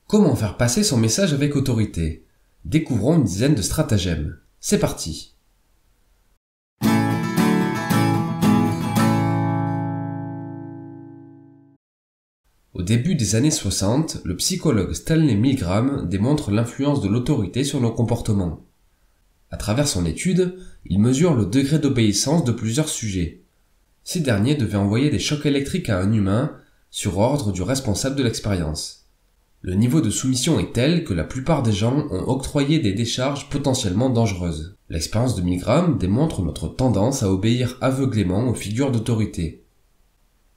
Comment faire passer son message avec autorité? Découvrons une dizaine de stratagèmes. C'est parti! Au début des années 60, le psychologue Stanley Milgram démontre l'influence de l'autorité sur nos comportements. À travers son étude, il mesure le degré d'obéissance de plusieurs sujets. Ces derniers devaient envoyer des chocs électriques à un humain sur ordre du responsable de l'expérience. Le niveau de soumission est tel que la plupart des gens ont octroyé des décharges potentiellement dangereuses. L'expérience de Milgram démontre notre tendance à obéir aveuglément aux figures d'autorité.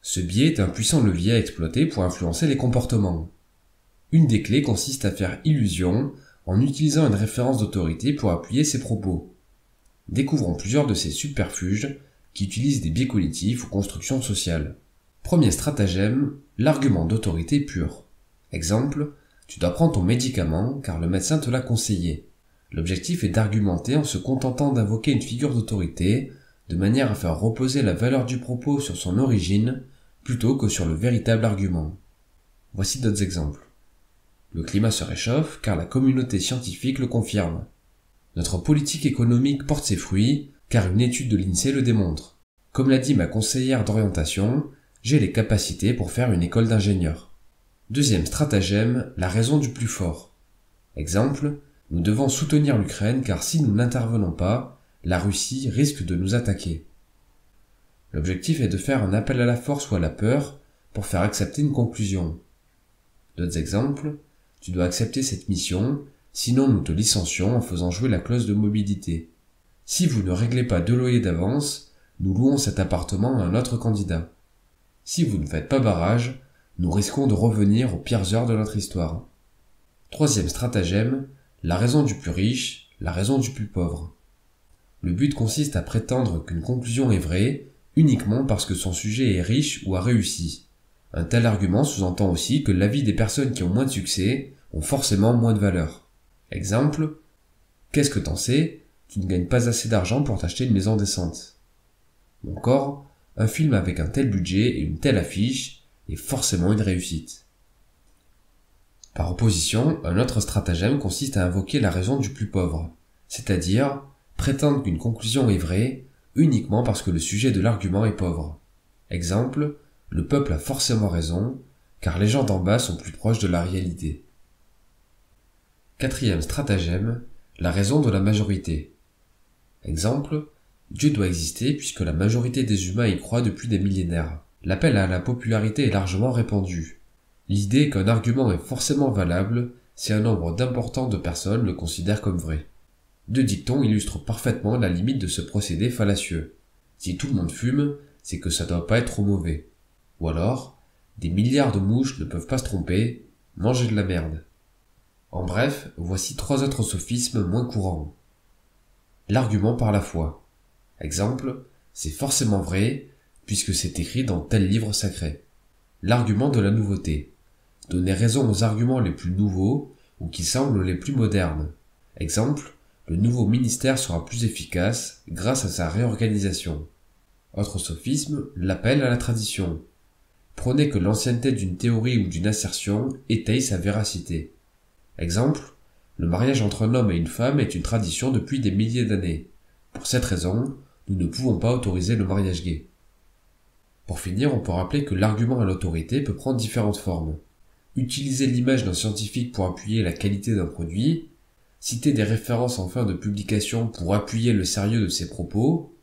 Ce biais est un puissant levier à exploiter pour influencer les comportements. Une des clés consiste à faire illusion en utilisant une référence d'autorité pour appuyer ses propos. Découvrons plusieurs de ces subterfuges qui utilisent des biais cognitifs ou constructions sociales. Premier stratagème, l'argument d'autorité pure. Exemple, tu dois prendre ton médicament car le médecin te l'a conseillé. L'objectif est d'argumenter en se contentant d'invoquer une figure d'autorité de manière à faire reposer la valeur du propos sur son origine plutôt que sur le véritable argument. Voici d'autres exemples. Le climat se réchauffe car la communauté scientifique le confirme. Notre politique économique porte ses fruits car une étude de l'INSEE le démontre. Comme l'a dit ma conseillère d'orientation, j'ai les capacités pour faire une école d'ingénieur. Deuxième stratagème, la raison du plus fort. Exemple, nous devons soutenir l'Ukraine car si nous n'intervenons pas, la Russie risque de nous attaquer. L'objectif est de faire un appel à la force ou à la peur pour faire accepter une conclusion. D'autres exemples, tu dois accepter cette mission, sinon nous te licencions en faisant jouer la clause de mobilité. Si vous ne réglez pas 2 loyers d'avance, nous louons cet appartement à un autre candidat. Si vous ne faites pas barrage, nous risquons de revenir aux pires heures de notre histoire. Troisième stratagème, la raison du plus riche, la raison du plus pauvre. Le but consiste à prétendre qu'une conclusion est vraie uniquement parce que son sujet est riche ou a réussi. Un tel argument sous-entend aussi que l'avis des personnes qui ont moins de succès ont forcément moins de valeur. Exemple, qu'est-ce que t'en sais? Tu ne gagnes pas assez d'argent pour t'acheter une maison décente. Ou encore, un film avec un tel budget et une telle affiche est forcément une réussite. Par opposition, un autre stratagème consiste à invoquer la raison du plus pauvre, c'est-à-dire prétendre qu'une conclusion est vraie uniquement parce que le sujet de l'argument est pauvre. Exemple, le peuple a forcément raison, car les gens d'en bas sont plus proches de la réalité. Quatrième stratagème, la raison de la majorité. Exemple, Dieu doit exister puisque la majorité des humains y croient depuis des millénaires. L'appel à la popularité est largement répandu. L'idée qu'un argument est forcément valable si un nombre d'important de personnes le considèrent comme vrai. Deux dictons illustrent parfaitement la limite de ce procédé fallacieux. Si tout le monde fume, c'est que ça doit pas être trop mauvais. Ou alors, des milliards de mouches ne peuvent pas se tromper, mangez de la merde. En bref, voici 3 autres sophismes moins courants. L'argument par la foi. Exemple, c'est forcément vrai, puisque c'est écrit dans tel livre sacré. L'argument de la nouveauté. Donner raison aux arguments les plus nouveaux ou qui semblent les plus modernes. Exemple, le nouveau ministère sera plus efficace grâce à sa réorganisation. Autre sophisme, l'appel à la tradition. Prenez que l'ancienneté d'une théorie ou d'une assertion étaye sa véracité. Exemple, le mariage entre un homme et une femme est une tradition depuis des milliers d'années. Pour cette raison, nous ne pouvons pas autoriser le mariage gay. Pour finir, on peut rappeler que l'argument à l'autorité peut prendre différentes formes. Utiliser l'image d'un scientifique pour appuyer la qualité d'un produit, citer des références en fin de publication pour appuyer le sérieux de ses propos,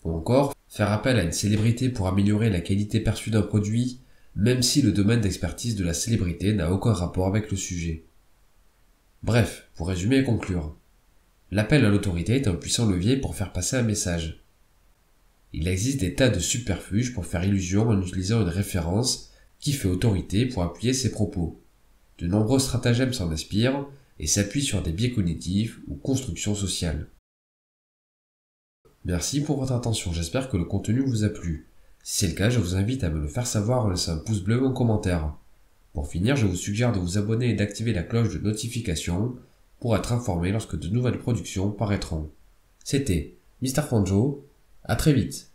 ou encore faire appel à une célébrité pour améliorer la qualité perçue d'un produit, même si le domaine d'expertise de la célébrité n'a aucun rapport avec le sujet. Bref, pour résumer et conclure, l'appel à l'autorité est un puissant levier pour faire passer un message. Il existe des tas de subterfuges pour faire illusion en utilisant une référence qui fait autorité pour appuyer ses propos. De nombreux stratagèmes s'en inspirent et s'appuient sur des biais cognitifs ou constructions sociales. Merci pour votre attention, j'espère que le contenu vous a plu. Si c'est le cas, je vous invite à me le faire savoir en laissant un pouce bleu ou un commentaire. Pour finir, je vous suggère de vous abonner et d'activer la cloche de notification pour être informé lorsque de nouvelles productions paraîtront. C'était Mr. Fanjo, à très vite.